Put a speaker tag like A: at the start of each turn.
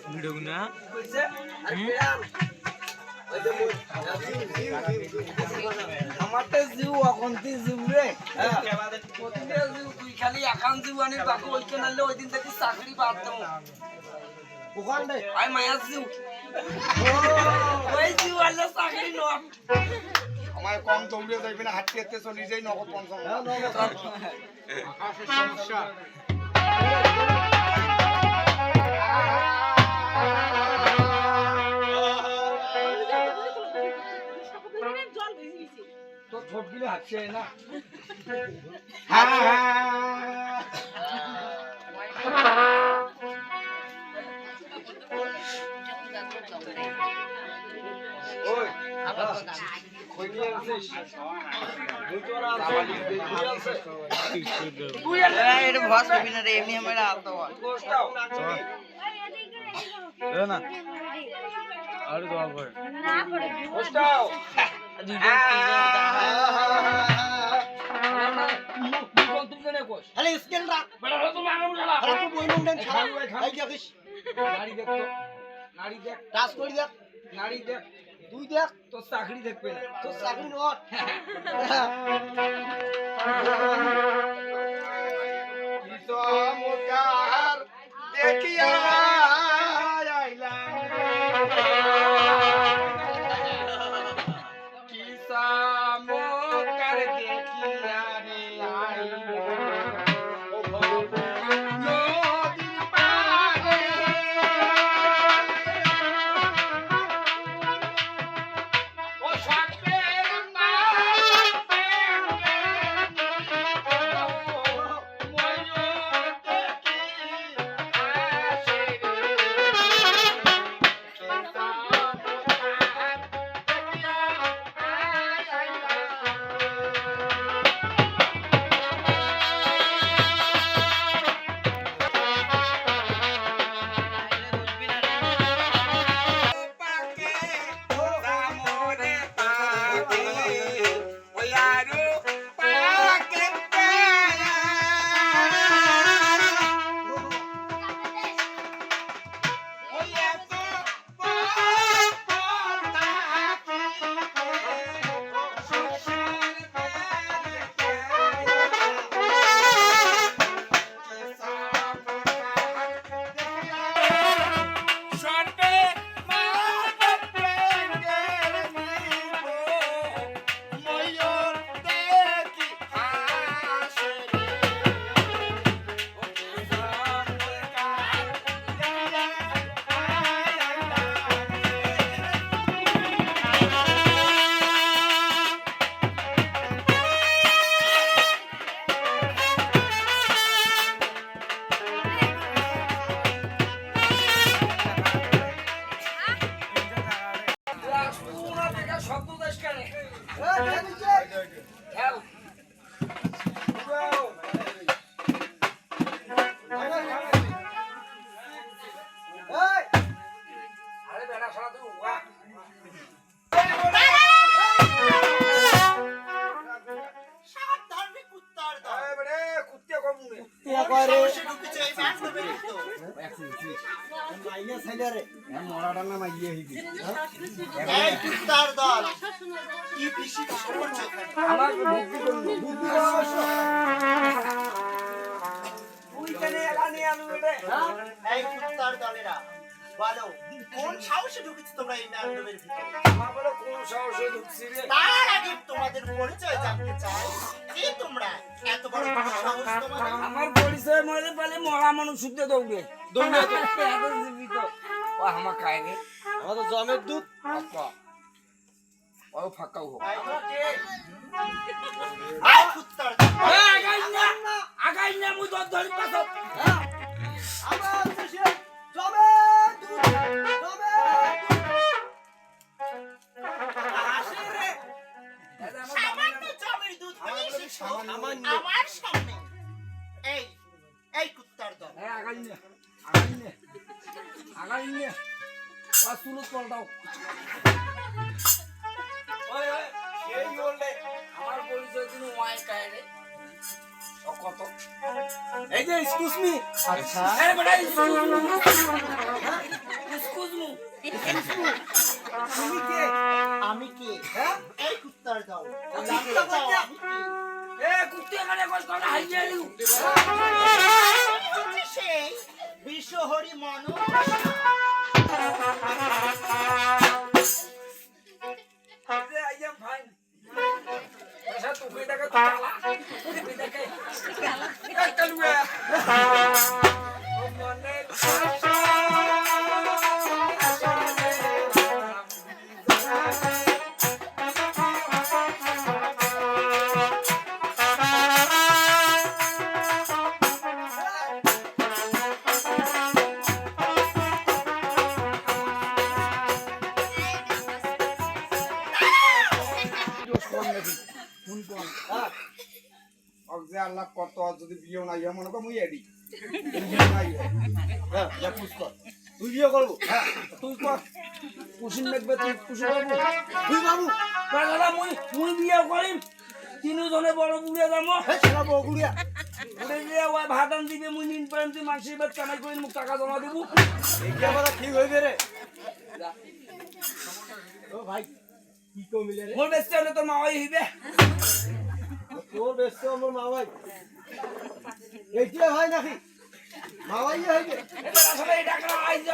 A: Video না
B: আমারটা জিউ অকন্তি জিউ রে তুই খালি একান জিউ আনির বাকি ওইকে নালে ওই দিন থেকে চাকরি বাদ দেব ওখান দে আই মায়া জিউ ওই জিউ আনলে চাকরি ন
C: আমার কম দৌড়ে যাইবে না হাঁটতে হাঁটতে চলে যাই নগদ 50 আকাশের সমস্যা
B: তো ছোট গিলে হাঁটছে না ওই কই দিয়ে আছিস তুই তো আর তুই
D: এটা ভস করবি না রে এমনি আমরা আলতো বল
B: কোস্টাও
A: না আর তো আবার
E: না পড়ে
B: কোস্টাও
D: আরে স্কেল রাখ
B: বড় হলো তো মাগম শালা
D: আরে তুই বই মুন্ডেন ছাড়া এই দেখিস
B: নাড়ি দেখ তো নাড়ি দেখ
D: টাচ করে দেখ
B: নাড়ি দেখ
D: তুই দেখ
B: তো চাকরি দেখবে না
D: তোর চাকরি নট
C: চমৎকার দেখিয়া আইলাম কি চমৎকার দেখিয়া রে আইলাম নদী পারে ও সাপের
D: কোন সাহসে ঢুকেছি তোমরা এই ম্যান্ডবের ভিতরে
B: কোন সাহসে ঢুকছি রে
D: তার আগে তোমাদের পরিচয় জানতে চাই কে তোমরা এত বড় সাহস তোমাদের
B: আমার পরিচয় মরে পালে মরা মানুষ শুদ্ধে দৌড়ে দৌড়ে এত জীবিত ও আমার খায় রে আমার তো জমের দুধ আচ্ছা ও ফাঁকাও হোক
D: আই কুত্তার
B: আগাই না মুই দর ধরি পাছ
D: আমার দেশে জমের দুধ আসে রে সামান্য জমের দুধ হলি আমার সামনে এই কুত্তার দল
B: আগাই না চুলো পাল্টাও ওই ওই সেই বললে আমার পরিচয় তুমি ওয়াই কায় রে কত এই যে এক্সকিউজ মি
D: আচ্ছা
B: আরে বড় এক্সকিউজ মি তুমি কে
D: আমি কি
B: হ্যাঁ
D: এই কুত্তার দল জানতে চাও আমি কি?
B: এ কুত্তে মানে কল কল হাইয়া দিও
D: আমি সেই বিশ্বহরি মানব
B: I am fine. Masa tu beda ke kalah? Beda ke? Kan gue. Oh mana?
C: যে আল্লাহ কত যদি বিয়ে নাই মনে কর মুই এডি হ্যাঁ যা পুষ কর তুই বিয়ে করবো
B: হ্যাঁ তুই কর কুসিন দেখবে তুই কুসিন বাবু
C: তুই বাবু
B: দাদা মুই বিয়ে করিম তিনজনে বড় বুড়ে যাবো
C: সেটা বগুড়িয়া
B: বুড়ে দিয়ে ওই ভাতান দিবে মুই নিন পারেন তুই মাংসের বাদ কামাই করে মুখ টাকা জমা দেবো
C: এই কি আমার ঠিক হইবে রে ও ভাই কি কো মিলে রে
B: মোর বেস্ট হলে তোর মাওয়াই হইবে
C: তোর ব্যস্ত আমার মা ভাই এইটা হয় নাকি মা ভাই হইবে
B: এটা আসলে এই টাকা আইজ